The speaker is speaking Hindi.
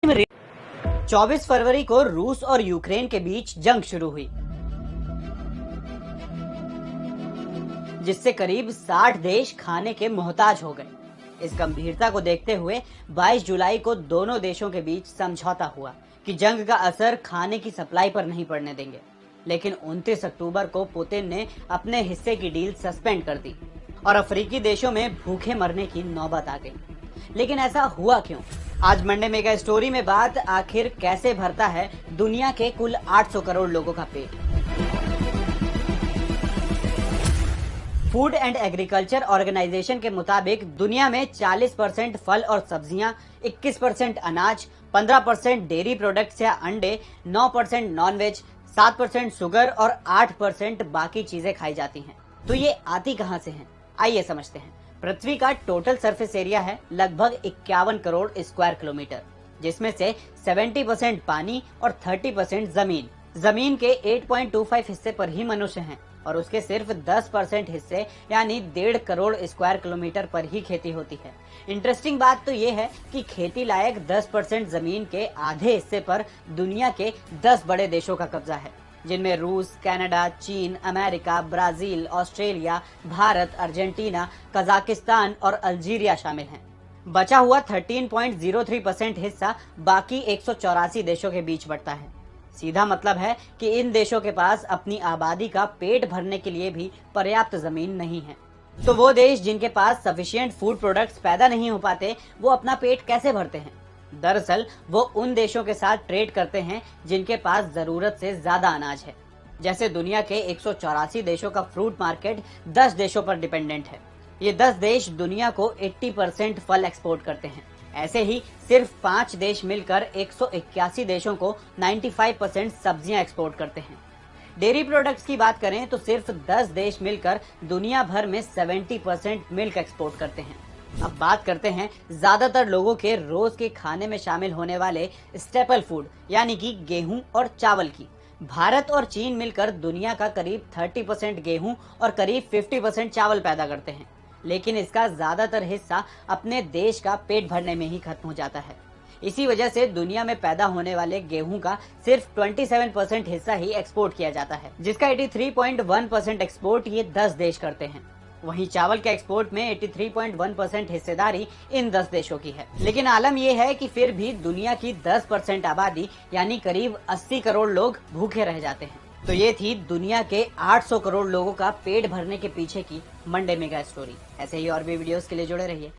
24 फरवरी को रूस और यूक्रेन के बीच जंग शुरू हुई, जिससे करीब 60 देश खाने के मोहताज हो गए। इस गंभीरता को देखते हुए 22 जुलाई को दोनों देशों के बीच समझौता हुआ कि जंग का असर खाने की सप्लाई पर नहीं पड़ने देंगे। लेकिन 29 अक्टूबर को पुतिन ने अपने हिस्से की डील सस्पेंड कर दी और अफ्रीकी देशों में भूखे मरने की नौबत आ गई। लेकिन ऐसा हुआ क्यों? आज मंडे मेगा स्टोरी में बात आखिर कैसे भरता है दुनिया के कुल 800 करोड़ लोगों का पेट। फूड एंड एग्रीकल्चर ऑर्गेनाइजेशन के मुताबिक दुनिया में 40% फल और सब्जियां, 21% अनाज, 15% डेयरी प्रोडक्ट्स या अंडे, 9% नॉनवेज, 7% शुगर और 8% बाकी चीजें खाई जाती हैं। तो ये आती कहां से हैं? आइए समझते हैं। पृथ्वी का टोटल सरफेस एरिया है लगभग 51 करोड़ स्क्वायर किलोमीटर, जिसमें से 70% पानी और 30% जमीन। जमीन के 8.25 हिस्से पर ही मनुष्य हैं और उसके सिर्फ 10% हिस्से यानी 1.5 करोड़ स्क्वायर किलोमीटर पर ही खेती होती है। इंटरेस्टिंग बात तो ये है कि खेती लायक 10% जमीन के आधे हिस्से पर दुनिया के 10 बड़े देशों का कब्जा है, जिनमें रूस, कनाडा, चीन, America, Brazil, Australia, Bharat, Argentina, Kazakhstan और अल्जीरिया शामिल हैं। बचा हुआ 13.03% हिस्सा बाकी 184 देशों के बीच बंटता है। सीधा मतलब है कि इन देशों के पास अपनी आबादी का पेट भरने के लिए भी पर्याप्त जमीन नहीं है। तो वो देश जिनके पास सफिशिएंट फूड प्रोडक्ट्स पैदा नहीं हो पाते, वो अपना पेट कैसे भरते हैं? दरअसल वो उन देशों के साथ ट्रेड करते हैं जिनके पास जरूरत से ज्यादा अनाज है। जैसे दुनिया के 184 देशों का फ्रूट मार्केट 10 देशों पर डिपेंडेंट है। ये 10 देश दुनिया को 80% फल एक्सपोर्ट करते हैं। ऐसे ही सिर्फ 5 देश मिलकर 181 देशों को 95% सब्जियां एक्सपोर्ट करते हैं। डेयरी प्रोडक्ट्स की बात करें तो सिर्फ 10 देश मिलकर दुनिया भर में 70% मिल्क एक्सपोर्ट करते हैं। अब बात करते हैं ज्यादातर लोगों के रोज के खाने में शामिल होने वाले स्टेपल फूड यानी कि गेहूं और चावल की। भारत और चीन मिलकर दुनिया का करीब 30% गेहूं और करीब 50% चावल पैदा करते हैं, लेकिन इसका ज्यादातर हिस्सा अपने देश का पेट भरने में ही खत्म हो जाता है। इसी वजह से दुनिया में पैदा होने वाले गेहूं का सिर्फ 27% हिस्सा ही एक्सपोर्ट किया जाता है, जिसका 83.1% एक्सपोर्ट ये 10 देश करते हैं। वहीं चावल के एक्सपोर्ट में 83.1% हिस्सेदारी इन 10 देशों की है। लेकिन आलम यह है कि फिर भी दुनिया की 10% आबादी यानी करीब 80 करोड़ लोग भूखे रह जाते हैं। तो ये थी दुनिया के 800 करोड़ लोगों का पेट भरने के पीछे की मंडे मेगा स्टोरी। ऐसे ही और भी वीडियोस के लिए जुड़े रहिए।